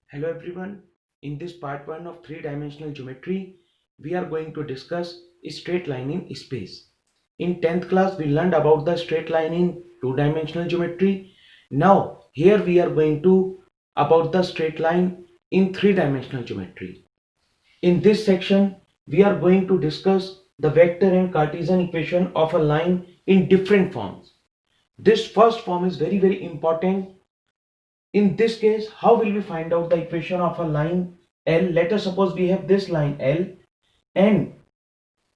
Hello everyone. In this part 1 of three-dimensional geometry, we are going to discuss a straight line in space. In 10th class, we learned about the straight line in two-dimensional geometry. Now, here we are going to about the straight line in three-dimensional geometry. In this section, we are going to discuss the vector and Cartesian equation of a line in different forms. This first form is very important. In this case, how will we find out the equation of a line L? Let us suppose we have this line L, and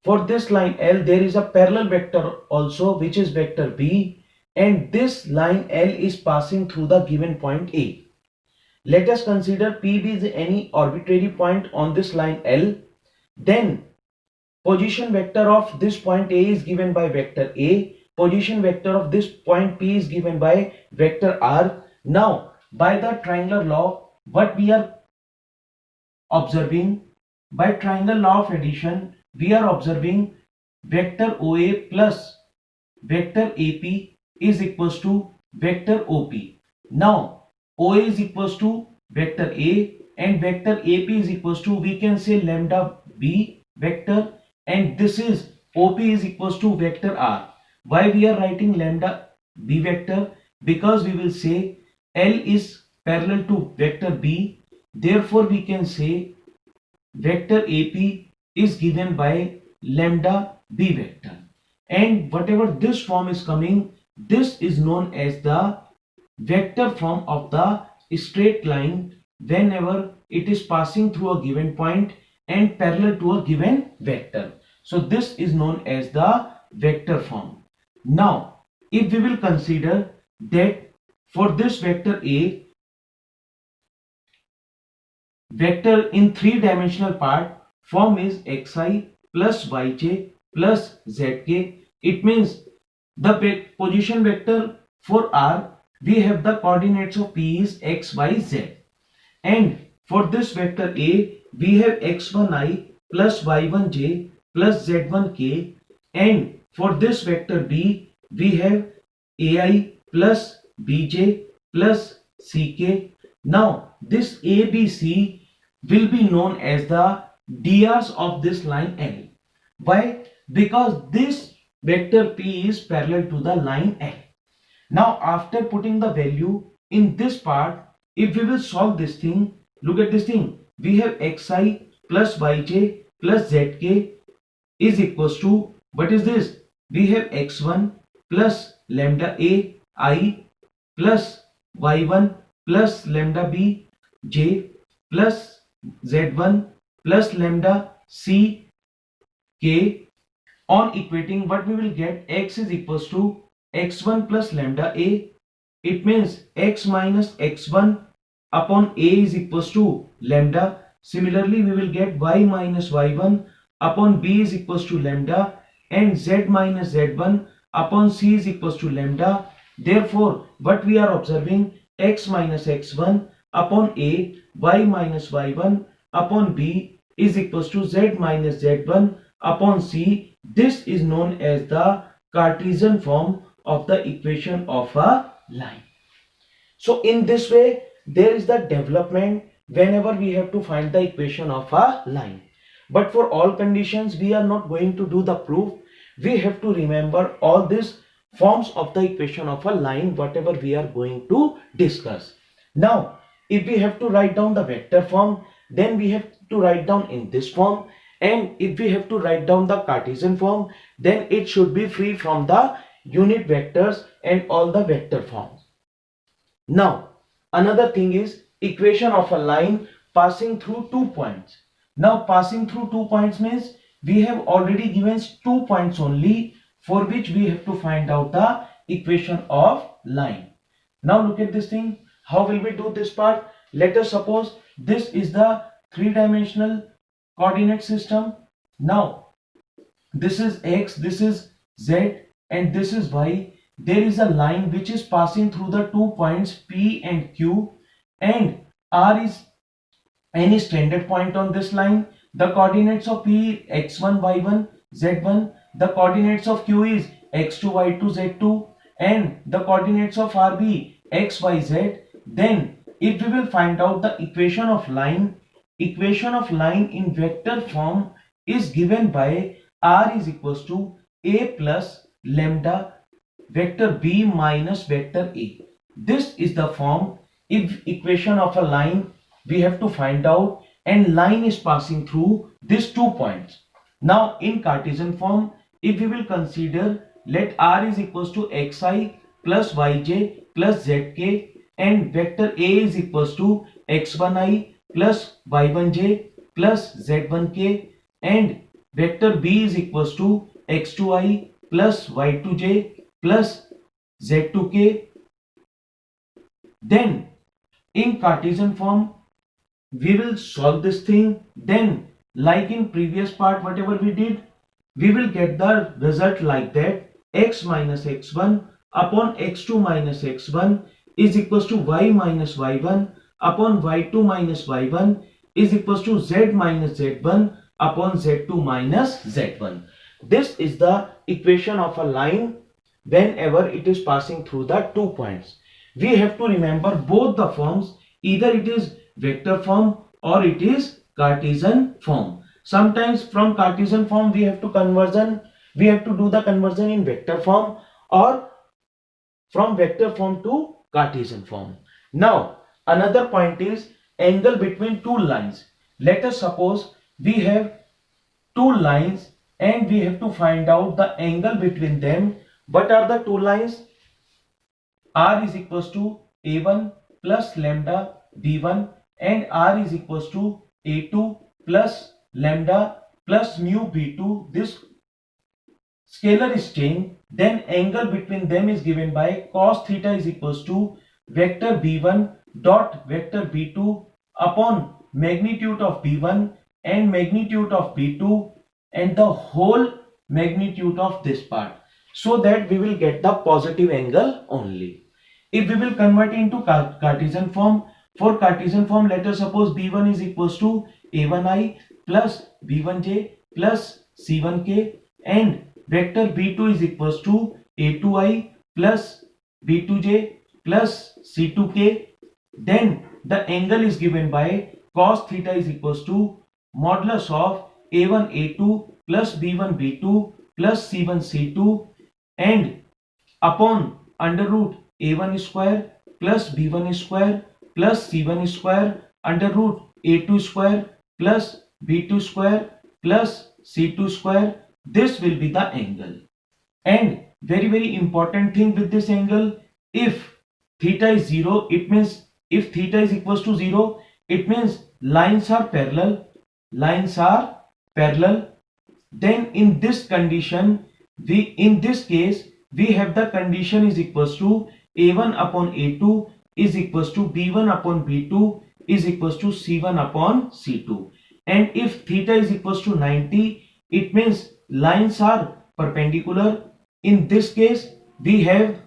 for this line L there is a parallel vector also, which is vector B, and this line L is passing through the given point A. Let us consider PB is any arbitrary point on this line L. Then position vector of this point A is given by vector A. Position vector of this point P is given by vector R. Now, by the triangular law, what we are observing, by triangle law of addition, we are observing vector OA plus vector AP is equals to vector OP. Now, OA is equals to vector A and vector AP is equals to, we can say, lambda B vector, and this is OP is equals to vector R. Why we are writing lambda B vector? Because we will say L is parallel to vector B, therefore we can say vector AP is given by lambda B vector, and whatever this form is coming, this is known as the vector form of the straight line whenever it is passing through a given point and parallel to a given vector. So this is known as the vector form. Now, if we will consider that for this vector A, vector in three-dimensional part form is xi plus yj plus zk. It means the position vector for R, we have the coordinates of P is x, y, z, and for this vector A we have x1i plus y1j plus z1k, and for this vector B we have ai plus bj plus ck. Now this ABC will be known as the drs of this line L. Why? Because this vector P is parallel to the line L. Now after putting the value in this part, if we will solve this thing, look at this thing, we have xi plus yj plus zk is equals to, what is this? We have x1 plus lambda a I plus y1 plus lambda b j plus z1 plus lambda c k. On equating, what we will get, x is equals to x1 plus lambda a. It means x minus x1 upon a is equals to lambda. Similarly, we will get y minus y1 upon b is equals to lambda, and z minus z1 upon c is equals to lambda. Therefore, what we are observing, x minus x1 upon a, y minus y1 upon b is equals to z minus z1 upon c. This is known as the Cartesian form of the equation of a line. So in this way, there is the development whenever we have to find the equation of a line. But for all conditions, we are not going to do the proof. We have to remember all these forms of the equation of a line, whatever we are going to discuss. Now, if we have to write down the vector form, then we have to write down in this form. And if we have to write down the Cartesian form, then it should be free from the unit vectors and all the vector forms. Now, another thing is equation of a line passing through 2 points. Now, passing through 2 points means we have already given 2 points only, for which we have to find out the equation of line. Now, look at this thing. How will we do this part? Let us suppose this is the three-dimensional coordinate system. Now, this is x, this is z, and this is y. There is a line which is passing through the 2 points P and Q, and R is any standard point on this line. The coordinates of P x1, y1, z1. The coordinates of Q is x2, y2, z2, and the coordinates of RB x, y, z. Then if we will find out the equation of line in vector form is given by r is equals to a plus lambda vector b minus vector a. This is the form. If equation of a line we have to find out, and line is passing through these 2 points. Now in Cartesian form, if we will consider, let r is equals to xi plus yj plus zk, and vector a is equals to x1i plus y1j plus z1k, and vector b is equals to x2i plus y2j plus z2k. Then in Cartesian form we will solve this thing. Then like in previous part whatever we did, we will get the result like that: x minus x1 upon x2 minus x1 is equals to y minus y1 upon y2 minus y1 is equals to z minus z1 upon z2 minus z1. This is the equation of a line whenever it is passing through the 2 points. We have to remember both the forms, either it is vector form or it is Cartesian form. Sometimes from Cartesian form we have to do the conversion in vector form, or from vector form to Cartesian form. Now another point is angle between two lines. Let us suppose we have two lines and we have to find out the angle between them. What are the two lines? R is equals to a1 plus lambda b1 and r is equals to a2 plus lambda plus mu b2. This scalar is changed. Then angle between them is given by cos theta is equals to vector b1 dot vector b2 upon magnitude of b1 and magnitude of b2 and the whole magnitude of this part, so that we will get the positive angle only. If we will convert into Cartesian form, for Cartesian form let us suppose b1 is equals to a1i plus b1j plus c1k and vector b2 is equals to a2i plus b2j plus c2k. Then the angle is given by cos theta is equals to modulus of a1 a2 plus b1 b2 plus c1 c2 and upon under root a1 square plus b1 square plus c1 square under root a2 square plus b2 square plus c2 square. This will be the angle. And very important thing with this angle, if theta is 0, it means if theta is equals to 0, it means lines are parallel. Then in this condition, in this case we have the condition is equals to a1 upon a2 is equals to b1 upon b2 is equals to c1 upon c2. And if theta is equals to 90, it means lines are perpendicular. In this case we have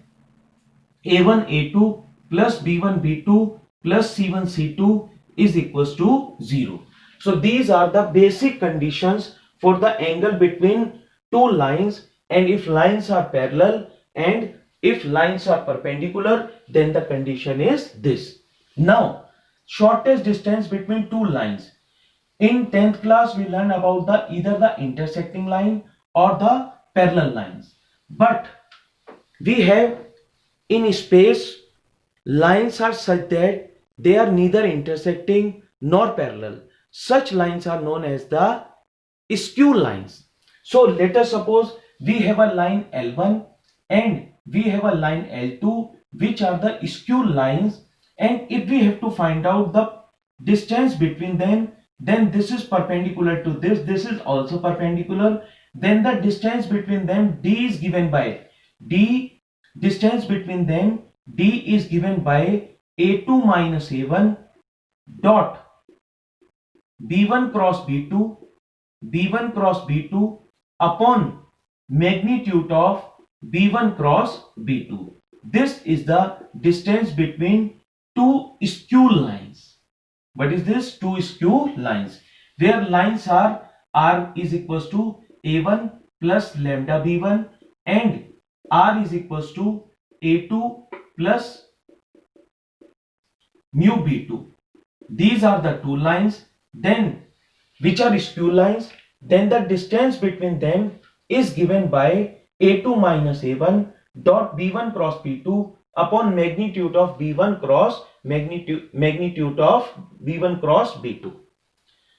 a1 a2 plus b1 b2 plus c1 c2 is equals to 0. So these are the basic conditions for the angle between two lines, and if lines are parallel and if lines are perpendicular, then the condition is this. Now shortest distance between two lines. In 10th class we learned about either the intersecting line or the parallel lines. But we have in space lines are such that they are neither intersecting nor parallel. Such lines are known as the skew lines. So let us suppose we have a line L1 and we have a line L2, which are the skew lines, and if we have to find out the distance between them, then this is perpendicular to this is also perpendicular, then the distance between them d is given by distance between them d is given by a2 minus a1 dot b1 cross b2 upon magnitude of b1 cross b2. This is the distance between two skew lines. What is this? Two skew lines, where lines are r is equals to a1 plus lambda b1 and r is equals to a2 plus mu b2. These are the two lines, then which are skew lines, then the distance between them is given by a2 minus a1 dot b1 cross b2 upon magnitude of b1 cross magnitude of b1 cross b2.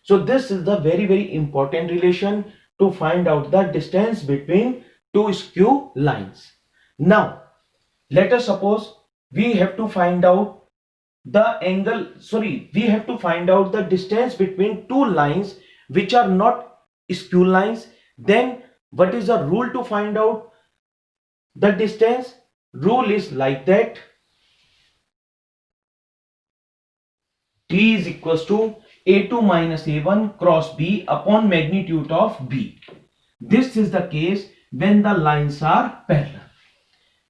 So this is the very important relation to find out the distance between two skew lines. Now let us suppose we have to find out we have to find out the distance between two lines which are not skew lines. Then what is the rule to find out the distance? Rule is like that: T is equals to a2 minus a1 cross b upon magnitude of b. This is the case when the lines are parallel.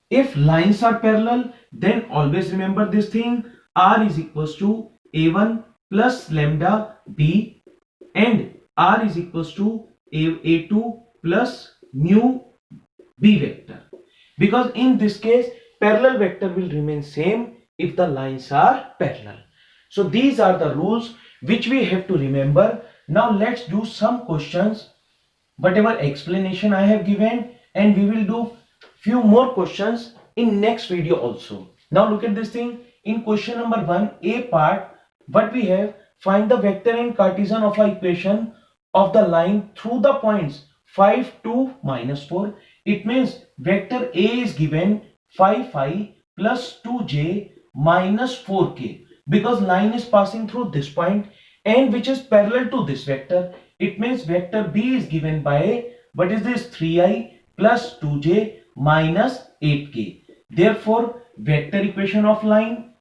If lines are parallel, then always remember this thing: r is equals to a1 plus lambda b and r is equals to a2 plus mu b vector. Because in this case parallel vector will remain same if the lines are parallel. So these are the rules which we have to remember. Now let's do some questions, whatever explanation I have given, and we will do few more questions in next video also. Now look at this thing. In question number 1, a part, what we have: find the vector and Cartesian of a equation of the line through the points 5, 2, minus 4. It means vector A is given 5 phi plus 2j minus 4k, because line is passing through this point and which is parallel to this vector. It means vector B is given by, what is this, 3i plus 2j minus 8k. Therefore vector equation of line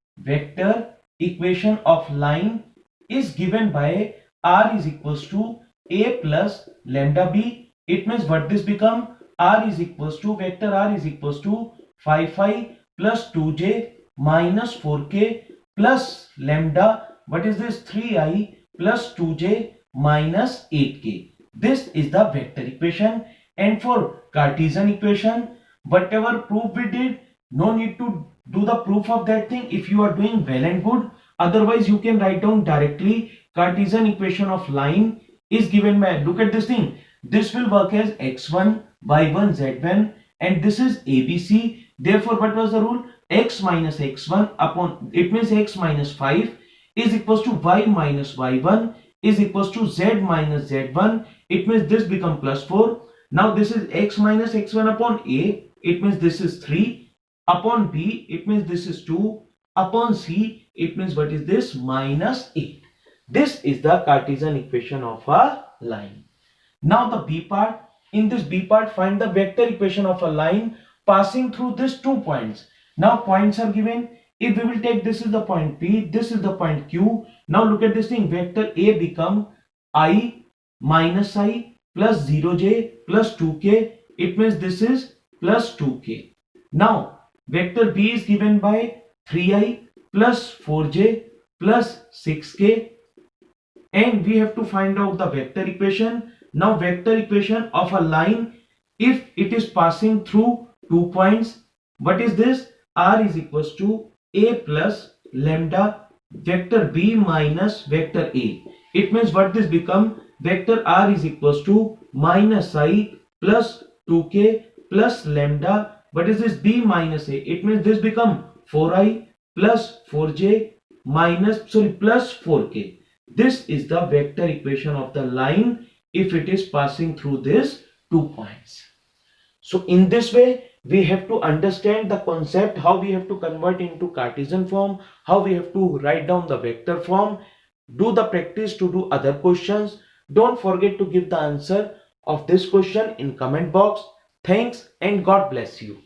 is given by r is equals to a plus lambda b. It means what this become: r is equals to, vector r is equals to 5 phi plus 2j minus 4k plus lambda, what is this, 3i plus 2j minus 8k. This is the vector equation. And for Cartesian equation, whatever proof we did, no need to do the proof of that thing if you are doing well and good. Otherwise you can write down directly Cartesian equation of line is given by, look at this thing, this will work as x1 y1 z1 and this is abc. Therefore what was the rule? X minus x1 upon, it means x minus 5 is equals to y minus y1 is equals to z minus z1. It means this become plus 4. Now this is x minus x1 upon a, it means this is 3, upon b, it means this is 2, upon c, it means what is this, minus 8. This is the Cartesian equation of a line. Now the b part. In this b part, find the vector equation of a line passing through these 2 points. Now points are given. If we will take, this is the point P, this is the point Q. Now look at this thing, vector A become I minus I plus 0j plus 2k. It means this is plus 2k. Now vector B is given by 3i plus 4j plus 6k, and we have to find out the vector equation. Now vector equation of a line, if it is passing through 2 points, what is this? R is equals to a plus lambda vector B minus vector A. It means what this become? Vector R is equals to minus I plus 2k plus lambda, what is this, B minus A. It means this become 4i plus 4j minus, plus 4k. This is the vector equation of the line if it is passing through these 2 points. So in this way we have to understand the concept, how we have to convert into Cartesian form, how we have to write down the vector form. Do the practice to do other questions. Don't forget to give the answer of this question in comment box. Thanks and God bless you.